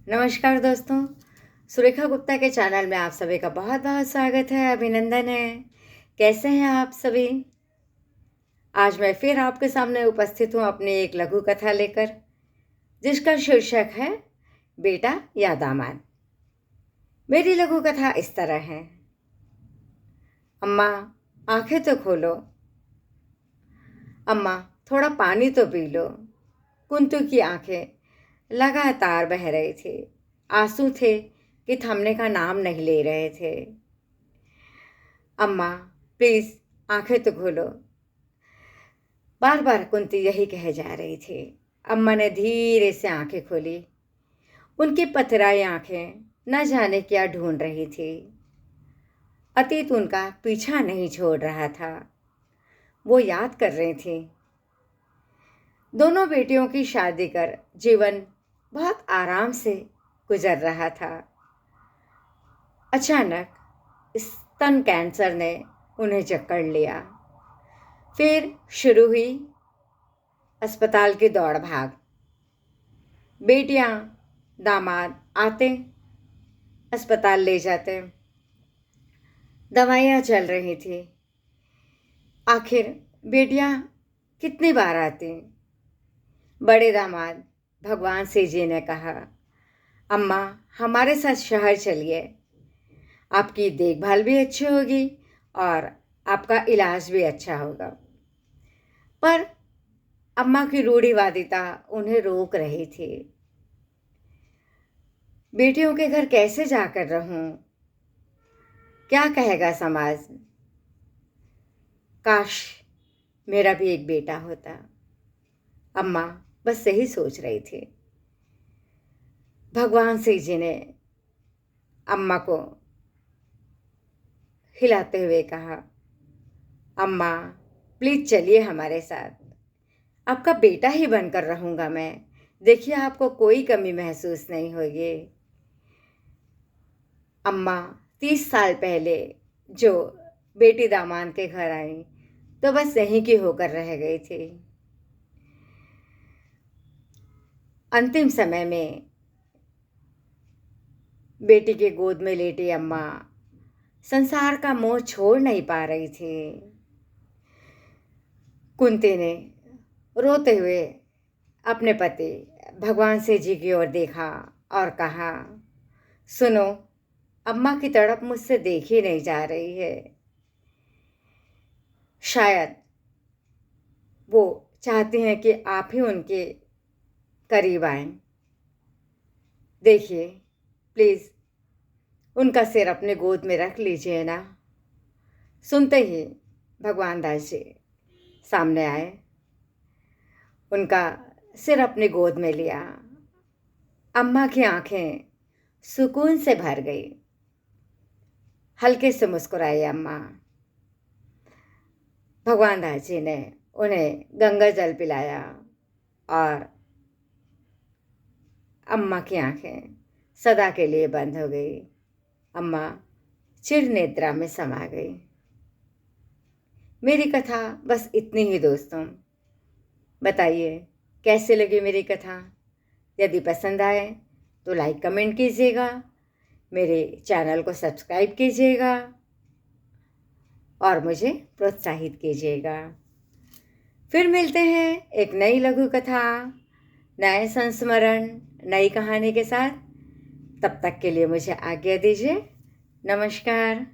नमस्कार दोस्तों, सुरेखा गुप्ता के चैनल में आप सभी का बहुत बहुत स्वागत है, अभिनंदन है। कैसे हैं आप सभी? आज मैं फिर आपके सामने उपस्थित हूँ अपनी एक लघु कथा लेकर, जिसका शीर्षक है बेटा या दामाद। मेरी लघु कथा इस तरह है। अम्मा, आंखें तो खोलो। अम्मा, थोड़ा पानी तो पी लो। कुंतु की आंखें लगातार बह रही थी। आंसू थे कि थमने का नाम नहीं ले रहे थे। अम्मा, प्लीज आंखें तो खोलो। बार बार कुंती यही कहे जा रही थी। अम्मा ने धीरे से आंखें खोली। उनकी पथराई आंखें न जाने क्या ढूंढ रही थी। अतीत उनका पीछा नहीं छोड़ रहा था। वो याद कर रही थी। दोनों बेटियों की शादी कर जीवन बहुत आराम से गुजर रहा था। अचानक स्तन कैंसर ने उन्हें जकड़ लिया। फिर शुरू हुई अस्पताल की दौड़ भाग। बेटियां दामाद आते, अस्पताल ले जाते। दवाइयां चल रही थी। आखिर बेटियां कितनी बार आती? बड़े दामाद भगवान से जी ने कहा, अम्मा, हमारे साथ शहर चलिए। आपकी देखभाल भी अच्छी होगी और आपका इलाज भी अच्छा होगा। पर अम्मा की रूढ़िवादिता उन्हें रोक रही थी। बेटियों के घर कैसे जाकर रहूं? क्या कहेगा समाज? काश मेरा भी एक बेटा होता। अम्मा बस यही सोच रही थी। भगवान सिंह जी ने अम्मा को हिलाते हुए कहा, अम्मा प्लीज चलिए हमारे साथ। आपका बेटा ही बनकर रहूंगा मैं। देखिए, आपको कोई कमी महसूस नहीं होगी। अम्मा 30 साल पहले जो बेटी दामाद के घर आई तो बस यहीं की होकर रह गई थी। अंतिम समय में बेटी के गोद में लेटी अम्मा संसार का मोह छोड़ नहीं पा रही थी। कुंती ने रोते हुए अपने पति भगवान से जी की ओर देखा और कहा, सुनो, अम्मा की तड़प मुझसे देखी नहीं जा रही है। शायद वो चाहती हैं कि आप ही उनके करीब आएं। देखिए, प्लीज उनका सिर अपने गोद में रख लीजिए ना। सुनते ही भगवान दास जी सामने आए, उनका सिर अपने गोद में लिया। अम्मा की आंखें सुकून से भर गई। हल्के से मुस्कुराई अम्मा। भगवान दास जी ने उन्हें गंगा जल पिलाया और अम्मा की आंखें सदा के लिए बंद हो गई। अम्मा चिर निद्रा में समा गई। मेरी कथा बस इतनी ही दोस्तों। बताइए कैसे लगी मेरी कथा? यदि पसंद आए तो लाइक कमेंट कीजिएगा, मेरे चैनल को सब्सक्राइब कीजिएगा और मुझे प्रोत्साहित कीजिएगा। फिर मिलते हैं एक नई लघु कथा, नए संस्मरण, नई कहानी के साथ। तब तक के लिए मुझे आज्ञा दीजिए। नमस्कार।